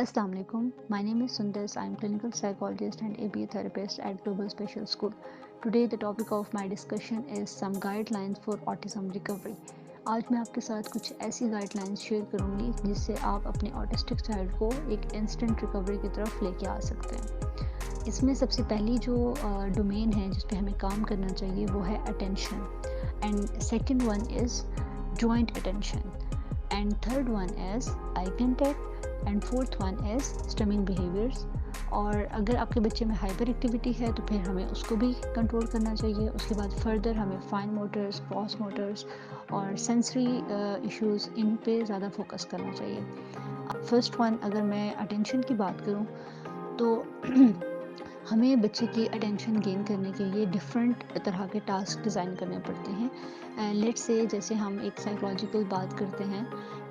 Assalamu alaikum. My name is Sundas. I am clinical psychologist and ABA therapist at Global Special School. Today the topic of my discussion is some guidelines for autism recovery. आज मैं आपके साथ कुछ ऐसी guidelines share करूंगी जिससे आप अपने ऑटिस्टिक चाइल्ड को एक इंस्टेंट रिकवरी की तरफ लेके आ सकते हैं। इसमें सबसे पहली जो डोमेन है जिस पे हमें काम करना चाहिए वो है attention, and second one is joint attention, and third one is eye contact, and fourth one is stimming behaviours. और अगर आपके बच्चे में हाइपर एक्टिविटी है तो फिर हमें उसको भी कंट्रोल करना चाहिए। उसके बाद फर्दर हमें फाइन मोटर्स, क्रॉस मोटर्स और सेंसरी इश्यूज़, इन पे ज़्यादा फोकस करना चाहिए। फर्स्ट वन, अगर मैं अटेंशन की बात करूँ तो हमें बच्चे की अटेंशन गेन करने के लिए डिफरेंट तरह के टास्क डिज़ाइन करने पड़ते हैं। लेट्स से जैसे हम एक साइकोलॉजिकल बात करते हैं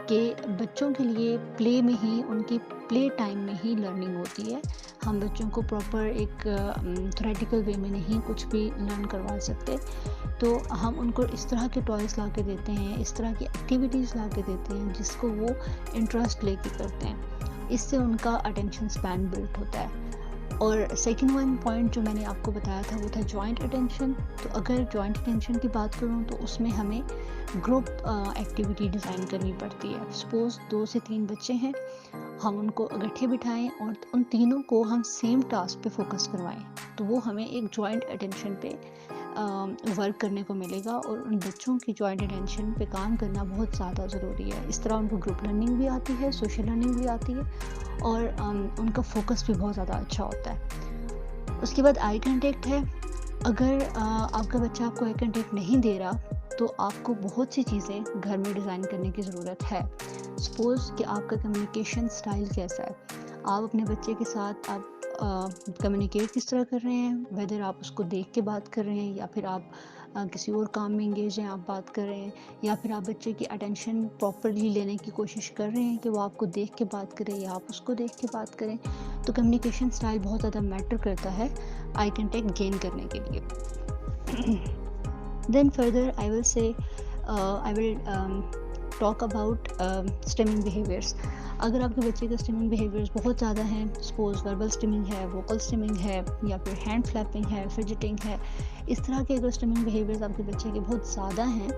कि बच्चों के लिए प्ले में ही, उनकी प्ले टाइम में ही लर्निंग होती है। हम बच्चों को प्रॉपर एक थ्योरेटिकल वे में नहीं कुछ भी लर्न करवा सकते, तो हम उनको इस तरह के टॉयज़ ला के देते हैं, इस तरह की एक्टिविटीज़ ला के देते हैं जिसको वो इंटरेस्ट लेके करते हैं। इससे उनका अटेंशन स्पैन बिल्ड होता है। और सेकंड वन पॉइंट जो मैंने आपको बताया था वो था जॉइंट अटेंशन। तो अगर जॉइंट अटेंशन की बात करूँ तो उसमें हमें ग्रुप एक्टिविटी डिज़ाइन करनी पड़ती है। सपोज़ 2 से 3 बच्चे हैं, हम उनको इकट्ठे बिठाएं और उन तीनों को हम सेम टास्क पे फोकस करवाएं, तो वो हमें एक जॉइंट अटेंशन पे वर्क करने को मिलेगा। और उन बच्चों की जॉइंट अटेंशन पे काम करना बहुत ज़्यादा ज़रूरी है। इस तरह उनको ग्रुप लर्निंग भी आती है, सोशल लर्निंग भी आती है, और उनका फोकस भी बहुत ज़्यादा अच्छा होता है। उसके बाद आई कंटेक्ट है। अगर आपका बच्चा आपको आई कंटेक्ट नहीं दे रहा तो आपको बहुत सी चीज़ें घर में डिज़ाइन करने की ज़रूरत है। सपोज़ कि आपका कम्युनिकेशन स्टाइल कैसा है, आप अपने बच्चे के साथ आप कम्युनिकेट किस तरह कर रहे हैं, वेदर आप उसको देख के बात कर रहे हैं या फिर आप किसी और काम में इंगेज हैं, आप बात कर रहे हैं, या फिर आप बच्चे की अटेंशन प्रॉपरली लेने की कोशिश कर रहे हैं कि वो आपको देख के बात करे या आप उसको देख के बात करें। तो कम्युनिकेशन स्टाइल बहुत ज़्यादा मैटर करता है आई कंटेक्ट गेन करने के लिए। Then further I will say I will talk about stimming behaviors. अगर आपके बच्चे का स्टिमिंग बिहेवियर्स बहुत ज़्यादा हैं, सपोज वर्बल स्टिमिंग है, वोकल स्टिमिंग है, या फिर हैंड फ्लैपिंग है, फिजिटिंग है, इस तरह के अगर स्टिमिंग बिहेवियर्स आपके बच्चे के बहुत ज़्यादा हैं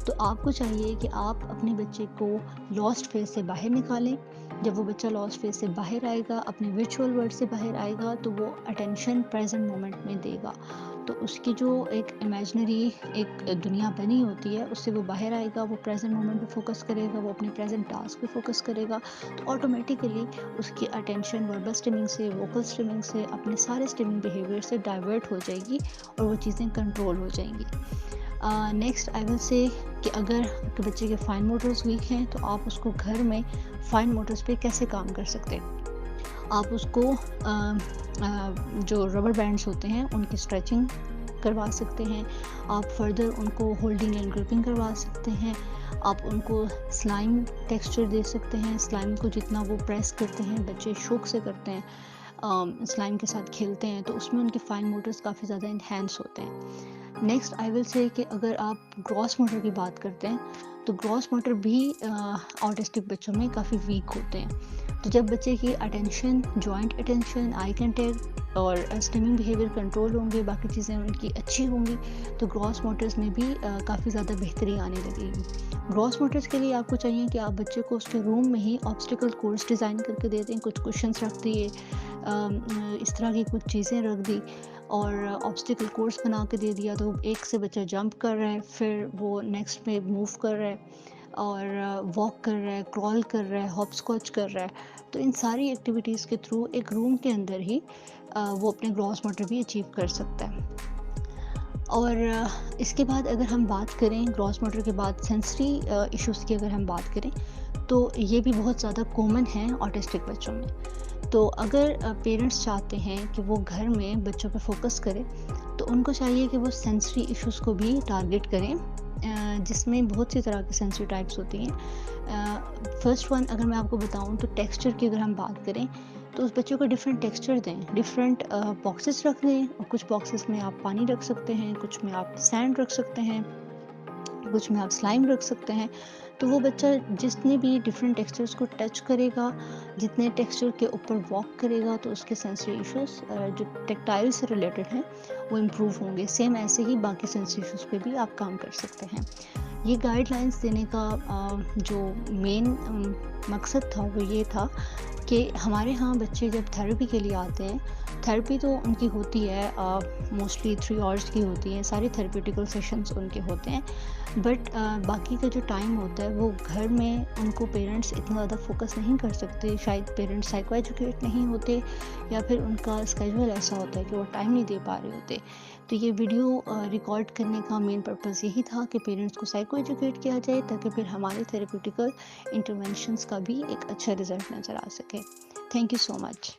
तो आपको चाहिए कि आप अपने बच्चे को लॉस्ट फेज से बाहर निकालें। जब वो बच्चा लॉस्ट फेज से बाहर आएगा, अपने वर्चुअल वर्ल्ड से बाहर आएगा, तो वो अटेंशन प्रेजेंट मोमेंट में देगा। तो उसकी जो एक इमेजिनरी एक दुनिया बनी होती है उससे वो बाहर आएगा, वो प्रेजेंट मोमेंट पे फोकस करेगा, वो अपने प्रेजेंट टास्क पे फोकस करेगा। तो ऑटोमेटिकली उसकी अटेंशन वर्बल स्टिमिंग से, वोकल स्टिमिंग से, अपने सारे स्टिमिंग बिहेवियर से डाइवर्ट हो जाएगी और वो चीज़ें कंट्रोल हो जाएंगी। नेक्स्ट आई विल से कि अगर आपके बच्चे के फाइन मोटर्स वीक हैं तो आप उसको घर में फाइन मोटर्स पे कैसे काम कर सकते हैं। आप उसको जो रबर बैंड्स होते हैं उनकी स्ट्रेचिंग करवा सकते हैं। आप फर्दर उनको होल्डिंग एंड ग्रिपिंग करवा सकते हैं। आप उनको स्लाइम टेक्सचर दे सकते हैं। स्लाइम को जितना वो प्रेस करते हैं, बच्चे शौक से करते हैं, स्लाइम के साथ खेलते हैं, तो उसमें उनके फाइन मोटर्स काफ़ी ज़्यादा इन्हेंस होते हैं। नेक्स्ट आई विल से कि अगर आप ग्रॉस मोटर की बात करते हैं तो ग्रॉस मोटर भी ऑटिस्टिक बच्चों में काफ़ी वीक होते हैं। तो जब बच्चे की अटेंशन, जॉइंट अटेंशन, आई कंटेक्ट और स्टिमिंग बिहेवियर कंट्रोल होंगे, बाकी चीज़ें उनकी अच्छी होंगी, तो ग्रॉस मोटर्स में भी काफ़ी ज़्यादा बेहतरी आने लगेगी। ग्रॉस मोटर्स के लिए आपको चाहिए कि आप बच्चे को उसके रूम में ही ऑब्स्टिकल कोर्स डिज़ाइन करके दे दें। कुछ कुशन्स रख दिए, इस तरह की कुछ चीज़ें रख दी और ऑब्स्टिकल कोर्स बना के दे दिया, तो एक से बच्चा जंप कर रहा है, फिर वो नेक्स्ट में मूव कर रहा है और वॉक कर रहा है, क्रॉल कर रहा है, हॉप स्कॉच कर रहा है। तो इन सारी एक्टिविटीज़ के थ्रू एक रूम के अंदर ही वो अपने ग्रॉस मोटर भी अचीव कर सकता है। और इसके बाद अगर हम बात करें ग्रॉस मोटर के बाद सेंसरी इश्यूज़ की, अगर हम बात करें तो ये भी बहुत ज़्यादा कॉमन है ऑटिस्टिक बच्चों में। तो अगर पेरेंट्स चाहते हैं कि वो घर में बच्चों पे फोकस करें तो उनको चाहिए कि वो सेंसरी इश्यूज़ को भी टारगेट करें, जिसमें बहुत सी तरह की सेंसरी टाइप्स होती हैं। फर्स्ट वन अगर मैं आपको बताऊं तो टेक्सचर की अगर हम बात करें तो उस बच्चों को डिफरेंट टेक्सचर दें, डिफरेंट बॉक्सेस रख दें, और कुछ बॉक्सेस में आप पानी रख सकते हैं, कुछ में आप सैंड रख सकते हैं, کچھ میں آپ سلائم رکھ سکتے ہیں. تو وہ بچہ جتنے بھی ڈفرینٹ ٹیکسچرس کو ٹچ کرے گا، جتنے ٹیکسچر کے اوپر واک کرے گا، تو اس کے سینسری ایشوز جو ٹیکٹائل سے ریلیٹڈ ہیں وہ امپروو ہوں گے. سیم ایسے ہی باقی سینسری ایشوز پہ بھی آپ کام کر سکتے ہیں. یہ گائیڈ لائنس دینے کا جو مین مقصد تھا وہ یہ تھا کہ ہمارے ہاں بچے جب تھیراپی کے لیے آتے ہیں، تھیراپی تو ان کی ہوتی ہے موسٹلی 3 آورس کی ہوتی ہیں، سارے تھیراپیوٹیکل سیشنز ان کے ہوتے ہیں، بٹ باقی کا جو ٹائم ہوتا ہے وہ گھر میں ان کو پیرنٹس اتنا زیادہ فوکس نہیں کر سکتے. شاید پیرنٹس سائیکو ایجوکیٹ نہیں ہوتے، یا پھر ان کا اسکیجول ایسا ہوتا ہے کہ وہ ٹائم نہیں دے پا رہے ہوتے. تو یہ ویڈیو ریکارڈ کرنے کا مین پرپز یہی تھا کہ پیرنٹس کو سائیکو ایجوکیٹ کیا جائے، تاکہ پھر ہمارے تھیراپیوٹیکل انٹرونشنس کا بھی ایک اچھا رزلٹ نظر آ سکے. Thank you so much.